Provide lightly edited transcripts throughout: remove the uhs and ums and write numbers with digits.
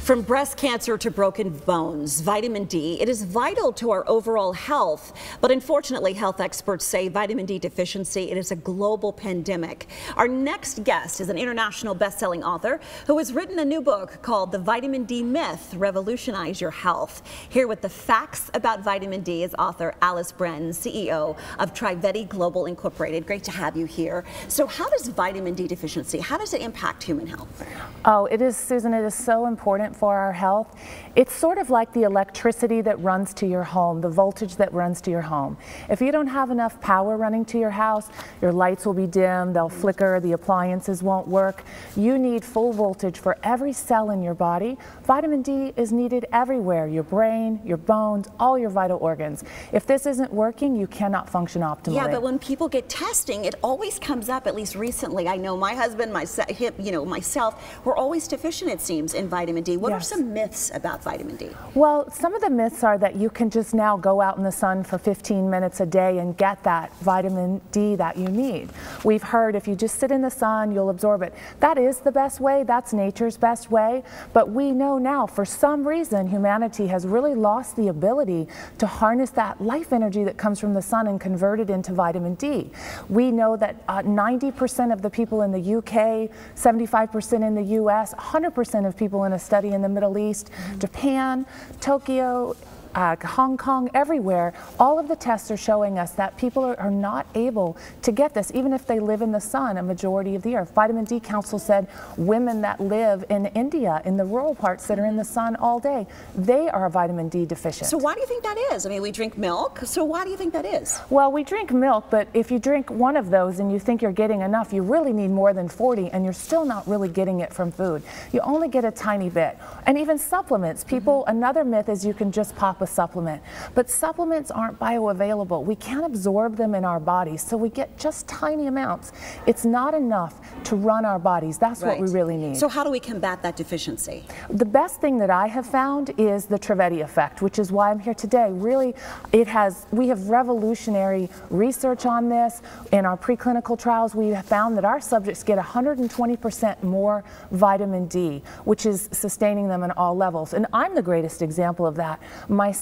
From breast cancer to broken bones, vitamin D, it is vital to our overall health. But unfortunately, health experts say vitamin D deficiency, it is a global pandemic. Our next guest is an international best-selling author who has written a new book called The Vitamin D Myth, Revolutionize Your Health. Here with the facts about vitamin D is author Alice Branton, CEO of Trivedi Global Incorporated. Great to have you here. So how does vitamin D deficiency, how does it impact human health? Oh, it is, Susan, it is so important for our health. It's sort of like the electricity that runs to your home, the voltage that runs to your home. If you don't have enough power running to your house, your lights will be dim, they'll flicker, the appliances won't work. You need full voltage for every cell in your body. Vitamin D is needed everywhere, your brain, your bones, all your vital organs. If this isn't working, you cannot function optimally. Yeah, but when people get testing, it always comes up, at least recently. I know my husband, myself, we're always deficient, it seems, in vitamin D. What are some myths about vitamin D? Well, some of the myths are that you can just now go out in the sun for 15 minutes a day and get that vitamin D that you need. We've heard if you just sit in the sun, you'll absorb it. That is the best way, that's nature's best way, but we know now for some reason humanity has really lost the ability to harness that life energy that comes from the sun and convert it into vitamin D. We know that 90% of the people in the UK, 75% in the US, 100% of people in a study in the Middle East, Japan, Tokyo, Hong Kong, everywhere, all of the tests are showing us that people are not able to get this, even if they live in the sun a majority of the year. Vitamin D Council said women that live in India, in the rural parts that are in the sun all day, they are vitamin D deficient. So why do you think that is? I mean, we drink milk, so why do you think that is? Well, we drink milk, but if you drink one of those and you think you're getting enough, you really need more than 40, and you're still not really getting it from food. You only get a tiny bit. And even supplements, people, another myth is you can just pop a supplement, but supplements aren't bioavailable. We can't absorb them in our bodies, so we get just tiny amounts. It's not enough to run our bodies. That's what we really need. So how do we combat that deficiency? The best thing that I have found is the Trivedi effect, which is why I'm here today. Really, we have revolutionary research on this. In our preclinical trials, we have found that our subjects get 120% more vitamin D, which is sustaining them in all levels. And I'm the greatest example of that. Myself,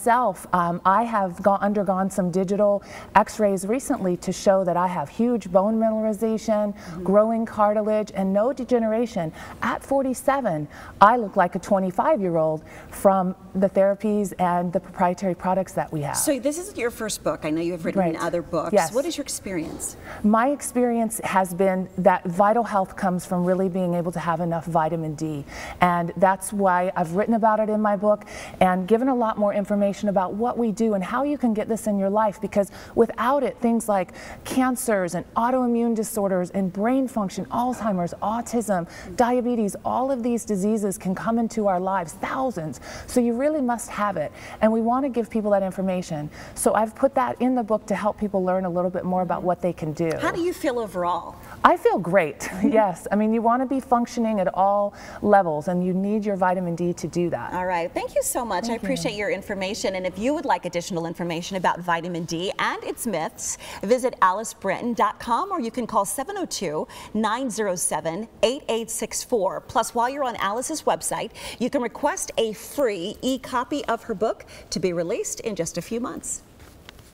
I have undergone some digital x-rays recently to show that I have huge bone mineralization, growing cartilage, and no degeneration. At 47, I look like a 25-year-old from the therapies and the proprietary products that we have. So this is your first book. I know you have written other books. Yes. What is your experience? My experience has been that vital health comes from really being able to have enough vitamin D. And that's why I've written about it in my book and given a lot more information about what we do and how you can get this in your life, because without it, things like cancers and autoimmune disorders and brain function, Alzheimer's, autism, diabetes, all of these diseases can come into our lives, thousands. So you really must have it. And we want to give people that information. So I've put that in the book to help people learn a little bit more about what they can do. How do you feel overall? I feel great, yes. I mean, you want to be functioning at all levels, and you need your vitamin D to do that. All right. Thank you so much. I appreciate your information. And if you would like additional information about vitamin D and its myths, visit alicebranton.com, or you can call 702-907-8864. Plus, while you're on Alice's website, you can request a free e-copy of her book to be released in just a few months.